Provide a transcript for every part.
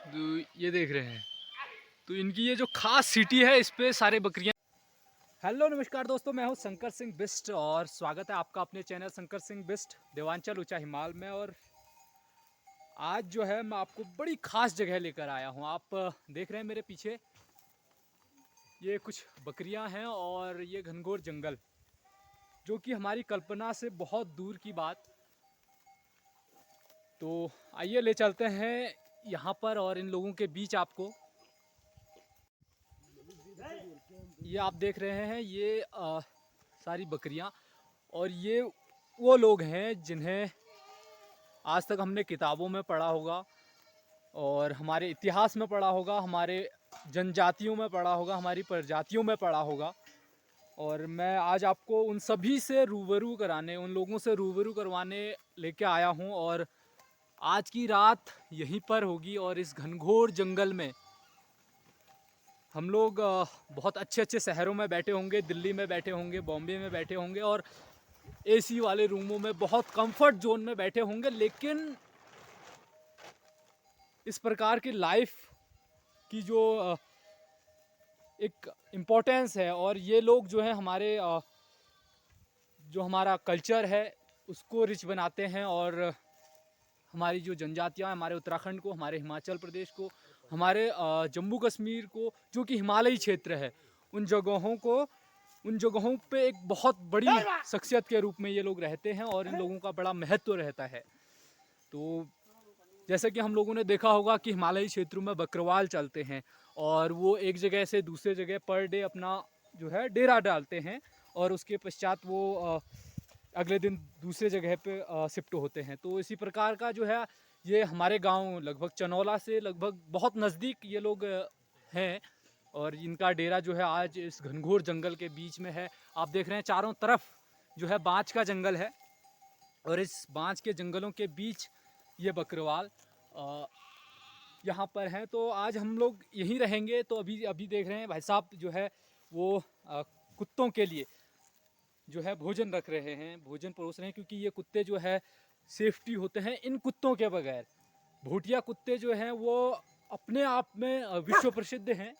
तो ये देख रहे हैं, तो इनकी ये जो खास सिटी है इस पे सारे बकरियां। हेलो नमस्कार दोस्तों, मैं हूं शंकर सिंह बिस्ट और स्वागत है आपका अपने चैनल शंकर सिंह बिस्ट देवांचल ऊंचा हिमाल में। और आज जो है मैं आपको बड़ी खास जगह लेकर आया हूं। आप देख रहे हैं मेरे पीछे ये कुछ बकरियां हैं और ये घनघोर जंगल, जो कि हमारी कल्पना से बहुत दूर की बात। तो आइए ले चलते हैं यहाँ पर और इन लोगों के बीच आपको। ये आप देख रहे हैं ये सारी बकरियां, और ये वो लोग हैं जिन्हें आज तक हमने किताबों में पढ़ा होगा और हमारे इतिहास में पढ़ा होगा, हमारे जनजातियों में पढ़ा होगा, हमारी प्रजातियों में पढ़ा होगा। और मैं आज आपको उन सभी से रूबरू कराने, उन लोगों से रूबरू करवाने लेके आया हूं। और आज की रात यहीं पर होगी और इस घनघोर जंगल में हम लोग बहुत अच्छे अच्छे शहरों में बैठे होंगे, दिल्ली में बैठे होंगे, बॉम्बे में बैठे होंगे और एसी वाले रूमों में बहुत कंफर्ट जोन में बैठे होंगे। लेकिन इस प्रकार की लाइफ की जो एक इम्पोर्टेंस है, और ये लोग जो है हमारे जो हमारा कल्चर है उसको रिच बनाते हैं, और हमारी जो जनजातियाँ हमारे उत्तराखंड को, हमारे हिमाचल प्रदेश को, हमारे जम्मू कश्मीर को, जो कि हिमालयी क्षेत्र है, उन जगहों पे एक बहुत बड़ी शख्सियत के रूप में ये लोग रहते हैं और इन लोगों का बड़ा महत्व रहता है। तो जैसे कि हम लोगों ने देखा होगा कि हिमालयी क्षेत्रों में बकरवाल चलते हैं और वो एक जगह से दूसरे जगह पर डे अपना जो है डेरा डालते हैं, और उसके पश्चात वो अगले दिन दूसरे जगह पे शिफ्ट होते हैं। तो इसी प्रकार का जो है ये हमारे गांव लगभग चनौला से लगभग बहुत नज़दीक ये लोग हैं, और इनका डेरा जो है आज इस घनघोर जंगल के बीच में है। आप देख रहे हैं चारों तरफ जो है बाँझ का जंगल है, और इस बाँझ के जंगलों के बीच ये बकरवाल यहाँ पर हैं। तो आज हम लोग यहीं रहेंगे। तो अभी अभी देख रहे हैं भाई साहब जो है वो कुत्तों के लिए जो है भोजन रख रहे हैं, भोजन परोस रहे हैं, क्योंकि ये कुत्ते जो है सेफ्टी होते हैं इन कुत्तों के बगैर। भूटिया कुत्ते जो हैं वो अपने आप में विश्व प्रसिद्ध हैं।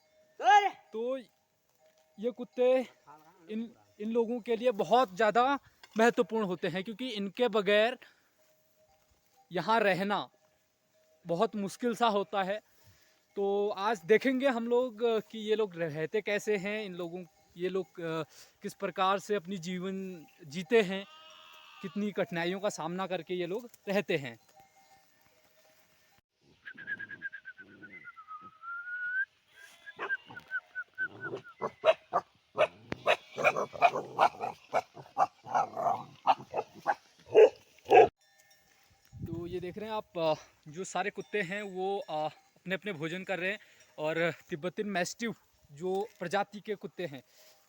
तो ये कुत्ते इन इन लोगों के लिए बहुत ज़्यादा महत्वपूर्ण होते हैं, क्योंकि इनके बगैर यहाँ रहना बहुत मुश्किल सा होता है। तो आज देखेंगे हम लोग कि ये लोग रहते कैसे हैं, ये लोग किस प्रकार से अपनी जीवन जीते हैं, कितनी कठिनाइयों का सामना करके ये लोग रहते हैं। तो ये देख रहे हैं आप जो सारे कुत्ते हैं वो अपने अपने भोजन कर रहे हैं, और तिब्बतन मैस्टिव जो प्रजाति के कुत्ते हैं,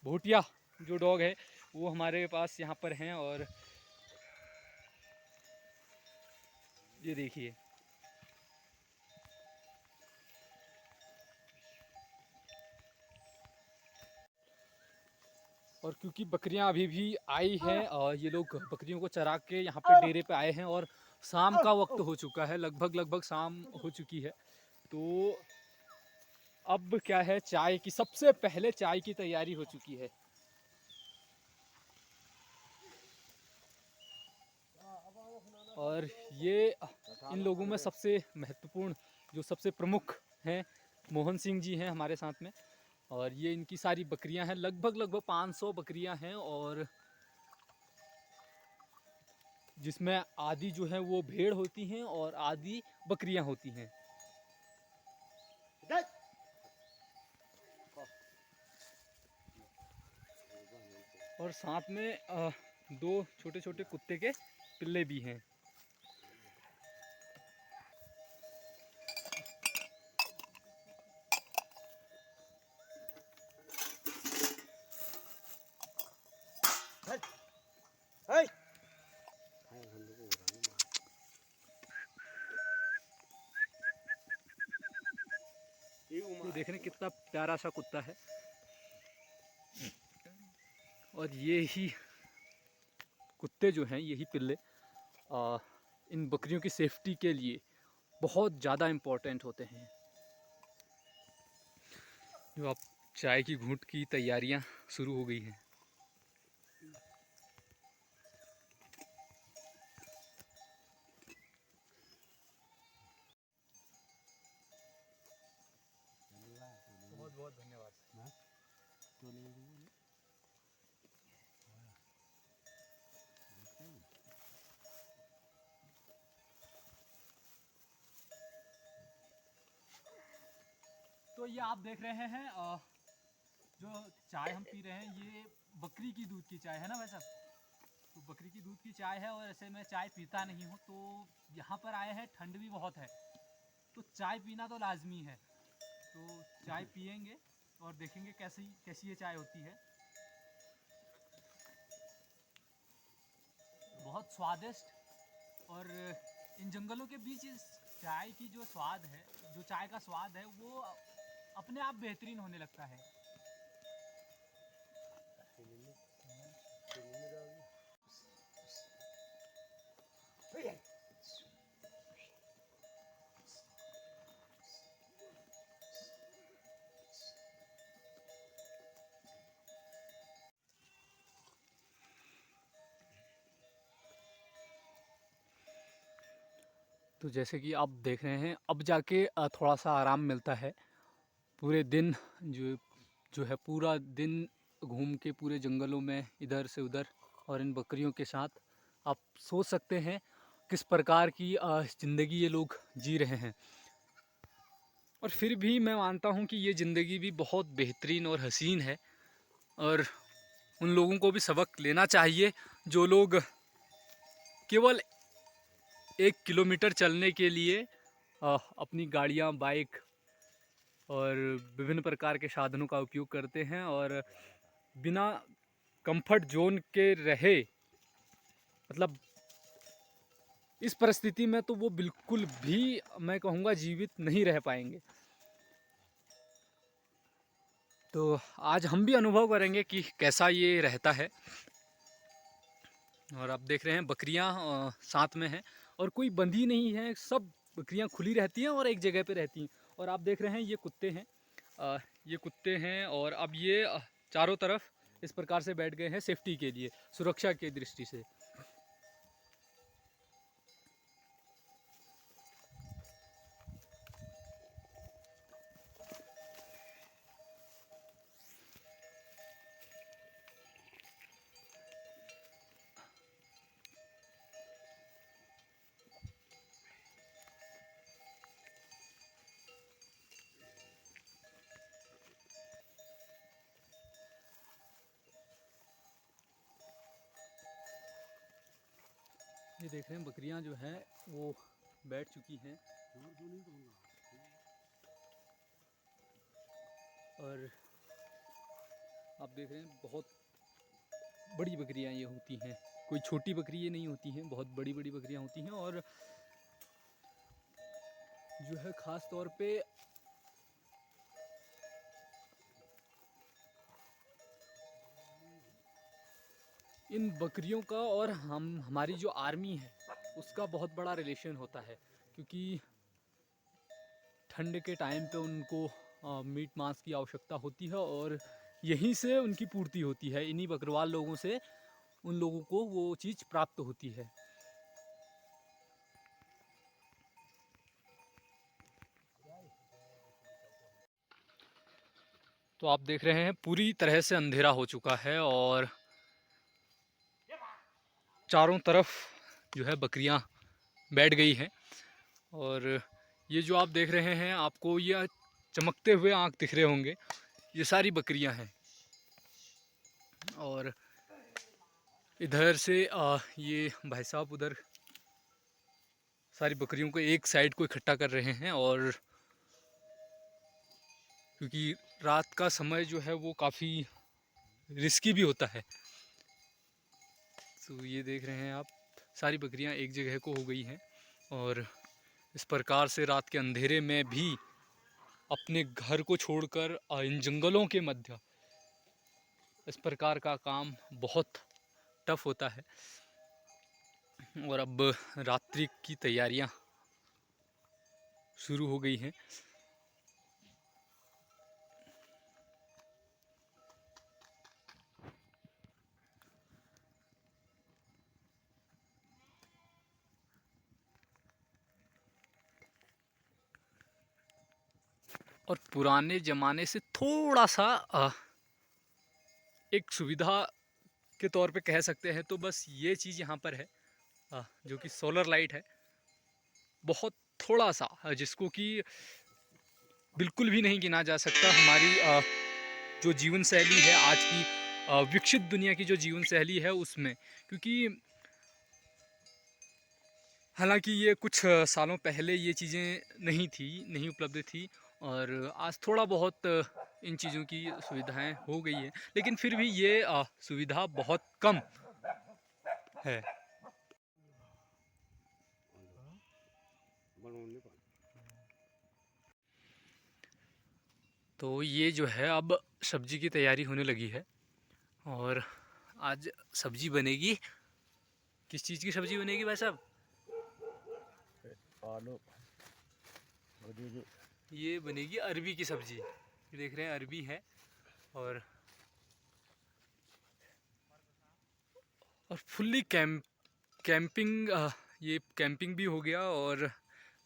भूटिया जो डॉग है, वो हमारे पास यहाँ पर हैं। और ये देखिए, और क्योंकि बकरियां अभी भी आई हैं और ये लोग बकरियों को चरा के यहाँ पे डेरे पे आए हैं, और शाम का वक्त हो चुका है, लगभग शाम हो चुकी है। तो अब क्या है, चाय की सबसे पहले चाय की तैयारी हो चुकी है। और ये इन लोगों में सबसे महत्वपूर्ण, जो सबसे प्रमुख हैं, मोहन सिंह जी हैं हमारे साथ में। और ये इनकी सारी बकरियां हैं, लगभग 500 बकरियां हैं, और जिसमें आधी जो है वो भेड़ होती हैं और आधी बकरियां होती हैं। और साथ में दो छोटे छोटे कुत्ते के पिल्ले भी हैं। ये देख रहे हैं कितना प्यारा सा कुत्ता है, और ये ही कुत्ते जो हैं, यही पिल्ले इन बकरियों की सेफ्टी के लिए बहुत ज़्यादा इम्पोर्टेंट होते हैं। जो आप चाय की घूंट की तैयारियां शुरू हो गई हैं। बहुत बहुत धन्यवाद। तो ये आप देख रहे हैं जो चाय हम पी रहे हैं ये बकरी की दूध की चाय है ना भाई साहब। तो बकरी की दूध की चाय है और ऐसे मैं चाय पीता नहीं हूँ, तो यहाँ पर आए हैं, ठंड भी बहुत है तो चाय पीना तो लाजमी है। तो चाय पियेंगे और देखेंगे कैसी कैसी ये चाय होती है। बहुत स्वादिष्ट। और इन जंगलों के बीच इस चाय की जो स्वाद है, जो चाय का स्वाद है वो अपने आप बेहतरीन होने लगता है। तो जैसे कि आप देख रहे हैं अब जाके थोड़ा सा आराम मिलता है। पूरे दिन जो जो है पूरा दिन घूम के पूरे जंगलों में इधर से उधर और इन बकरियों के साथ आप सोच सकते हैं किस प्रकार की ज़िंदगी ये लोग जी रहे हैं। और फिर भी मैं मानता हूँ कि ये ज़िंदगी भी बहुत बेहतरीन और हसीन है और उन लोगों को भी सबक लेना चाहिए जो लोग केवल 1 किलोमीटर चलने के लिए अपनी गाड़ियाँ, बाइक और विभिन्न प्रकार के साधनों का उपयोग करते हैं और बिना कंफर्ट जोन के रहे, मतलब इस परिस्थिति में तो वो बिल्कुल भी मैं कहूँगा जीवित नहीं रह पाएंगे। तो आज हम भी अनुभव करेंगे कि कैसा ये रहता है। और आप देख रहे हैं बकरियां साथ में हैं और कोई बंधी नहीं है, सब बकरियां खुली रहती हैं और एक जगह पे रहती हैं। और आप देख रहे हैं ये कुत्ते हैं, ये कुत्ते हैं और अब ये चारों तरफ इस प्रकार से बैठ गए हैं सेफ्टी के लिए, सुरक्षा की दृष्टि से। ये देख रहे हैं बकरियां जो हैं वो बैठ चुकी हैं और आप देख रहे हैं बहुत बड़ी बकरियां ये होती हैं, कोई छोटी बकरी ये नहीं होती हैं, बहुत बड़ी बड़ी बकरियां होती हैं। और जो है ख़ास तौर पे इन बकरियों का और हमारी जो आर्मी है उसका बहुत बड़ा रिलेशन होता है, क्योंकि ठंड के टाइम पे उनको मीट मांस की आवश्यकता होती है और यहीं से उनकी पूर्ति होती है, इन्हीं बकरवाल लोगों से उन लोगों को वो चीज़ प्राप्त होती है। तो आप देख रहे हैं पूरी तरह से अंधेरा हो चुका है और चारों तरफ जो है बकरियां बैठ गई हैं। और ये जो आप देख रहे हैं आपको ये चमकते हुए आँख दिख रहे होंगे, ये सारी बकरियां हैं। और इधर से ये भाई साहब उधर सारी बकरियों को एक साइड को इकट्ठा कर रहे हैं। और क्योंकि रात का समय जो है वो काफ़ी रिस्की भी होता है, तो ये देख रहे हैं आप सारी बकरियां एक जगह को हो गई हैं। और इस प्रकार से रात के अंधेरे में भी अपने घर को छोड़कर इन जंगलों के मध्य इस प्रकार का काम बहुत टफ होता है। और अब रात्रि की तैयारियां शुरू हो गई हैं। और पुराने ज़माने से थोड़ा सा एक सुविधा के तौर पे कह सकते हैं तो बस ये चीज़ यहाँ पर है, जो कि सोलर लाइट है। बहुत थोड़ा सा, जिसको कि बिल्कुल भी नहीं गिना जा सकता हमारी जो जीवन शैली है आज की, विकसित दुनिया की जो जीवन शैली है उसमें। क्योंकि हालांकि ये कुछ सालों पहले ये चीज़ें नहीं उपलब्ध थी, और आज थोड़ा बहुत इन चीज़ों की सुविधाएं हो गई है, लेकिन फिर भी ये सुविधा बहुत कम है। तो ये जो है अब सब्जी की तैयारी होने लगी है, और आज सब्जी बनेगी। किस चीज़ की सब्जी बनेगी भाई साहब? आलू। ये बनेगी अरबी की सब्जी। देख रहे हैं अरबी है, और फुल्ली कैंपिंग, ये कैंपिंग भी हो गया, और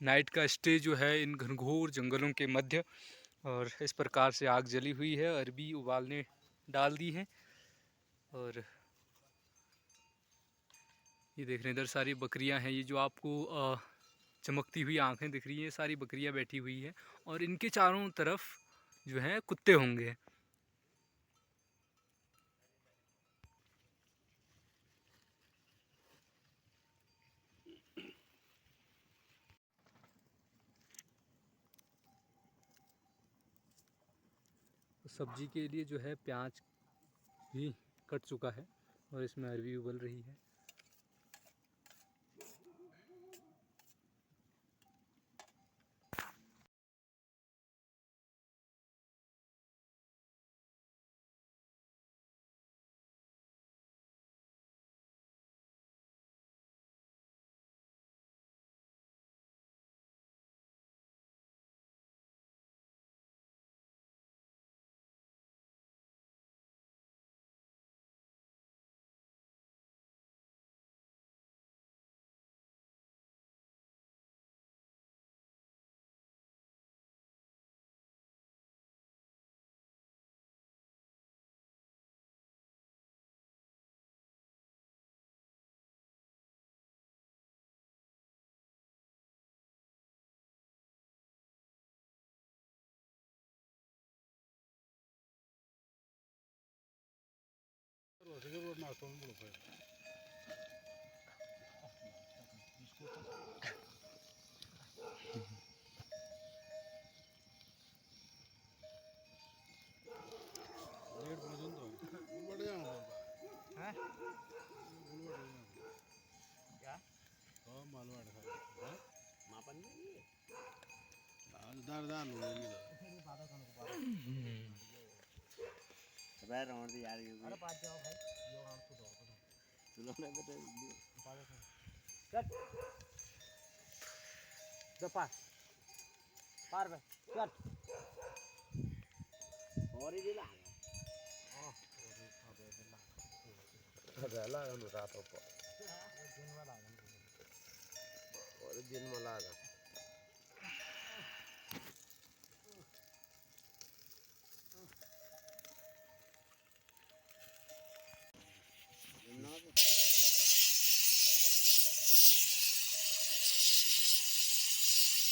नाइट का स्टे जो है इन घनघोर जंगलों के मध्य। और इस प्रकार से आग जली हुई है, अरबी उबालने डाल दी है, और ये देख रहे हैं इधर सारी बकरियां हैं। ये जो आपको चमकती हुई आंखें दिख रही हैं, सारी बकरियां बैठी हुई है, और इनके चारों तरफ जो है कुत्ते होंगे। सब्जी के लिए जो है प्याज भी कट चुका है, और इसमें अरबी उबल रही है।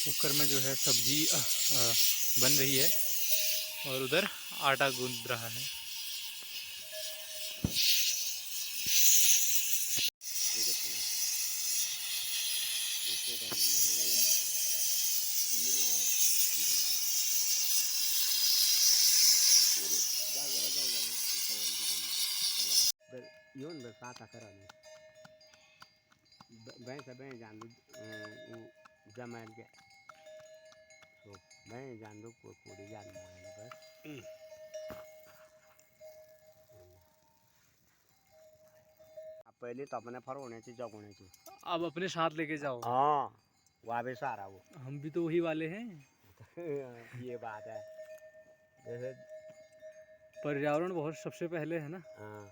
कुकर में जो है सब्जी बन रही है, और उधर आटा गूंद रहा है। यून बरसात आकर आने भैंस जान दो जमाल के तो मैं जान दो कोड़ी जान बस पहले तो अपने फर होने चाहिए जग होने चाहिए। अब अपने साथ लेके जाओ। हाँ वहाँ भी सारा वो हम भी तो वही वाले हैं। ये बात है, जैसे पर्यावरण बहुत सबसे पहले है ना। हाँ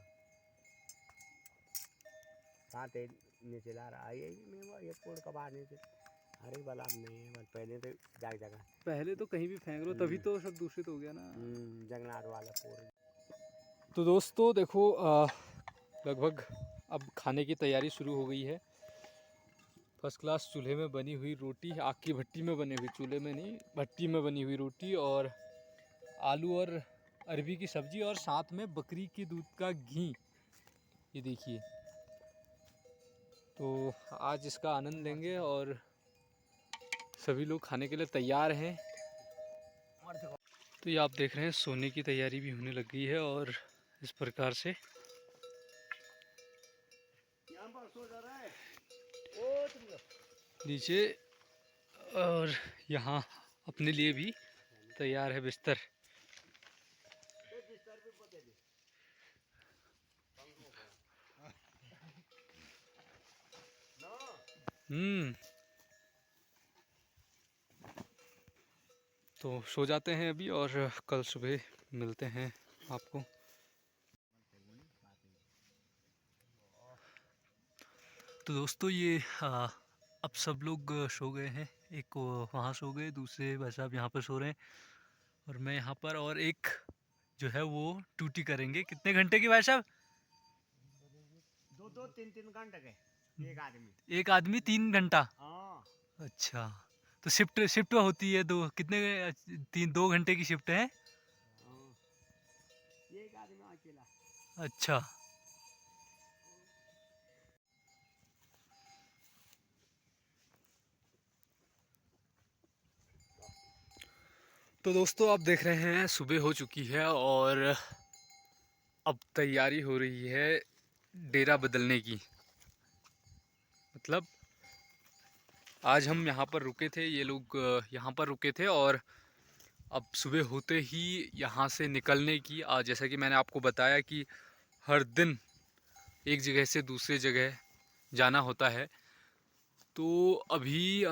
साथ नीचे ला रहा है ये कोड़ का बाहर नीचे अरे वाला अब नहीं है, पहले तो जगह जगह पहले तो कहीं भी फेंक लो तभी तो सब दूषित हो गया ना। जगन्नाथ वाला पूरा। तो दोस्तों देखो लगभग अब खाने की तैयारी शुरू हो गई है। फर्स्ट क्लास चूल्हे में बनी हुई रोटी, आग की भट्टी में बनी हुई, चूल्हे में नहीं भट्टी में बनी हुई रोटी, और आलू और अरबी की सब्जी, और साथ में बकरी की दूध का घी। ये देखिए, तो आज इसका आनंद लेंगे और सभी लोग खाने के लिए तैयार हैं। तो ये आप देख रहे हैं सोने की तैयारी भी होने लग गई है, और इस प्रकार से नीचे, और यहाँ अपने लिए भी तैयार है बिस्तर। तो सो जाते हैं अभी, और कल सुबह मिलते हैं आपको। तो दोस्तों ये अब सब लोग सो गए हैं। एक वहाँ सो गए, दूसरे भाई साहब यहाँ पर सो रहे हैं, और मैं यहाँ पर, और एक जो है वो ड्यूटी करेंगे। कितने घंटे की भाई साहब? 2-3 घंटे के एक आदमी। एक आदमी 3 घंटा? हाँ। अच्छा, तो शिफ्ट शिफ्ट होती है दो, कितने 2 घंटे की शिफ्ट है? एक आदमी अकेला। अच्छा, तो दोस्तों आप देख रहे हैं सुबह हो चुकी है, और अब तैयारी हो रही है डेरा बदलने की। मतलब आज हम यहाँ पर रुके थे, ये लोग यहाँ पर रुके थे, और अब सुबह होते ही यहाँ से निकलने की, आज जैसा कि मैंने आपको बताया कि हर दिन एक जगह से दूसरे जगह जाना होता है। तो अभी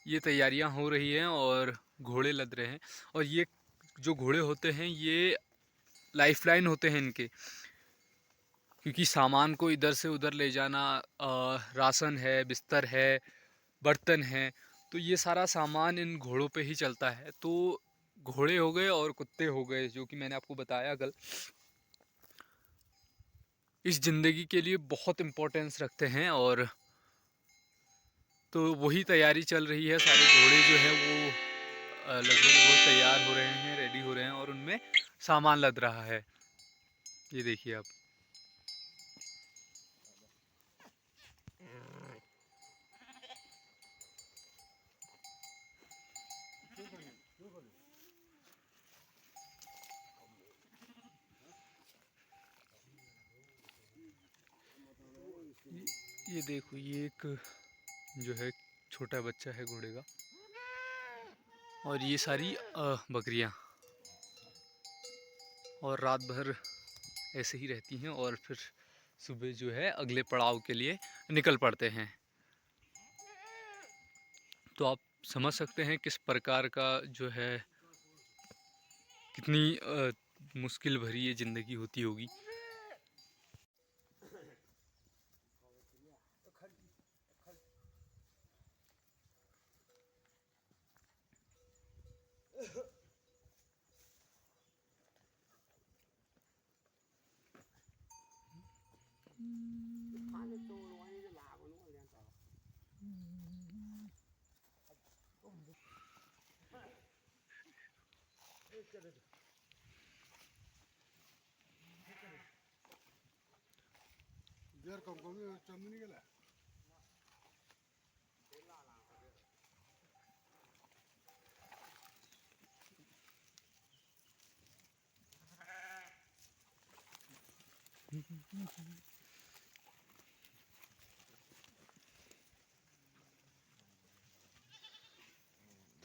ये तैयारियां हो रही हैं और घोड़े लद रहे हैं, और ये जो घोड़े होते हैं ये लाइफलाइन होते हैं इनके, क्योंकि सामान को इधर से उधर ले जाना, राशन है, बिस्तर है, बर्तन है, तो ये सारा सामान इन घोड़ों पे ही चलता है। तो घोड़े हो गए और कुत्ते हो गए, जो कि मैंने आपको बताया कल, इस ज़िंदगी के लिए बहुत इम्पोर्टेंस रखते हैं। और तो वही तैयारी चल रही है, सारे घोड़े जो है वो लगभग वो तैयार हो रहे हैं, रेडी हो रहे हैं, और उनमें सामान लद रहा है। ये देखिए आप। ये देखो, ये एक जो है छोटा बच्चा है घोड़े का, और ये सारी बकरियां, और रात भर ऐसे ही रहती हैं, और फिर सुबह जो है अगले पड़ाव के लिए निकल पड़ते हैं। तो आप समझ सकते हैं किस प्रकार का जो है, कितनी मुश्किल भरी ये ज़िंदगी होती होगी। Biar kongkongnya macam ini kan lah.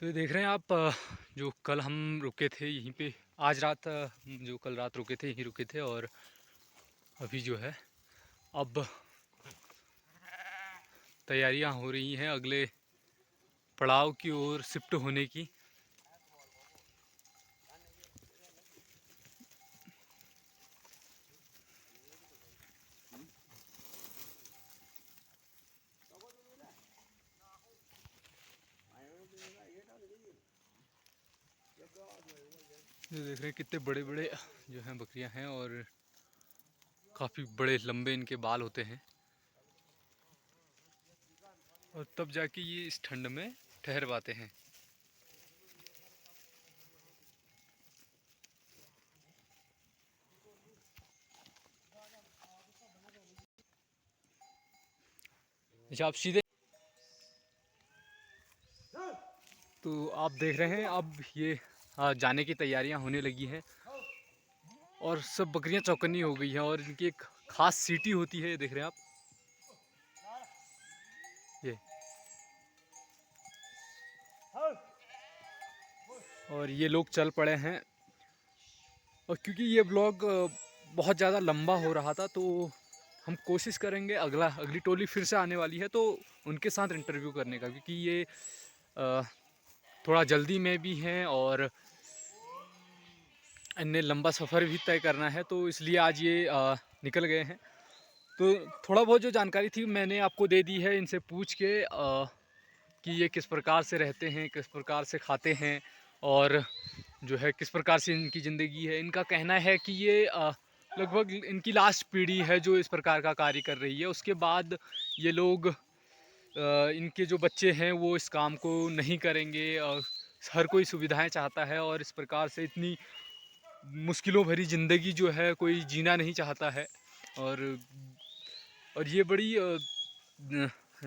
तो ये देख रहे हैं आप, जो कल हम रुके थे यहीं पे, आज रात जो कल रात रुके थे यहीं रुके थे, और अभी जो है अब तैयारियां हो रही हैं अगले पड़ाव की ओर शिफ्ट होने की। ये देख रहे हैं कितने बड़े बड़े जो हैं बकरियां हैं और काफ़ी बड़े लंबे इनके बाल होते हैं और तब जाके ये इस ठंड में ठहर पाते हैं। अच्छा आप सीधे तो आप देख रहे हैं अब ये जाने की तैयारियां होने लगी हैं और सब बकरियां चौकन्नी हो गई हैं और इनकी एक खास सीटी होती है, देख रहे हैं आप ये। और ये लोग चल पड़े हैं और क्योंकि ये ब्लॉग बहुत ज़्यादा लंबा हो रहा था तो हम कोशिश करेंगे अगली टोली फिर से आने वाली है तो उनके साथ इंटरव्यू करने का, क्योंकि ये थोड़ा जल्दी में भी हैं और इन्हें लंबा सफ़र भी तय करना है तो इसलिए आज ये निकल गए हैं। तो थोड़ा बहुत जो जानकारी थी मैंने आपको दे दी है इनसे पूछ के कि ये किस प्रकार से रहते हैं, किस प्रकार से खाते हैं और जो है किस प्रकार से इनकी ज़िंदगी है। इनका कहना है कि ये लगभग इनकी लास्ट पीढ़ी है जो इस प्रकार का कार्य कर रही है। उसके बाद ये लोग इनके जो बच्चे हैं वो इस काम को नहीं करेंगे। हर कोई सुविधाएं चाहता है और इस प्रकार से इतनी मुश्किलों भरी ज़िंदगी जो है कोई जीना नहीं चाहता है। और ये बड़ी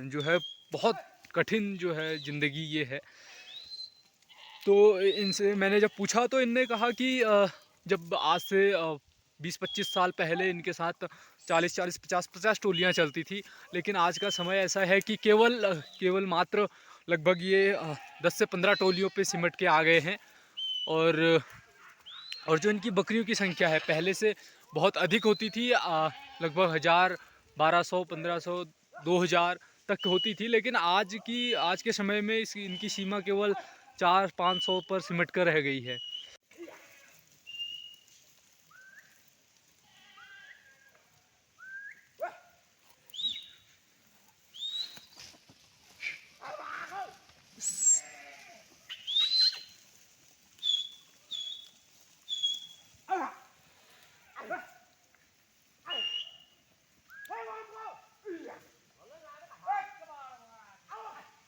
जो है बहुत कठिन जो है ज़िंदगी ये है। तो इनसे मैंने जब पूछा तो इनने कहा कि जब आज से 20-25 साल पहले इनके साथ 40-40, 50-50 टोलियाँ चलती थी, लेकिन आज का समय ऐसा है कि केवल मात्र लगभग ये 10 से 15 टोलियों पे सिमट के आ गए हैं। और जो इनकी बकरियों की संख्या है पहले से बहुत अधिक होती थी, लगभग 1000, 1200, 1500, 2000 तक होती थी, लेकिन आज के समय में इनकी सीमा केवल 400-500 पर सिमट कर रह गई है।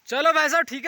चलो भाई साहब ठीक है।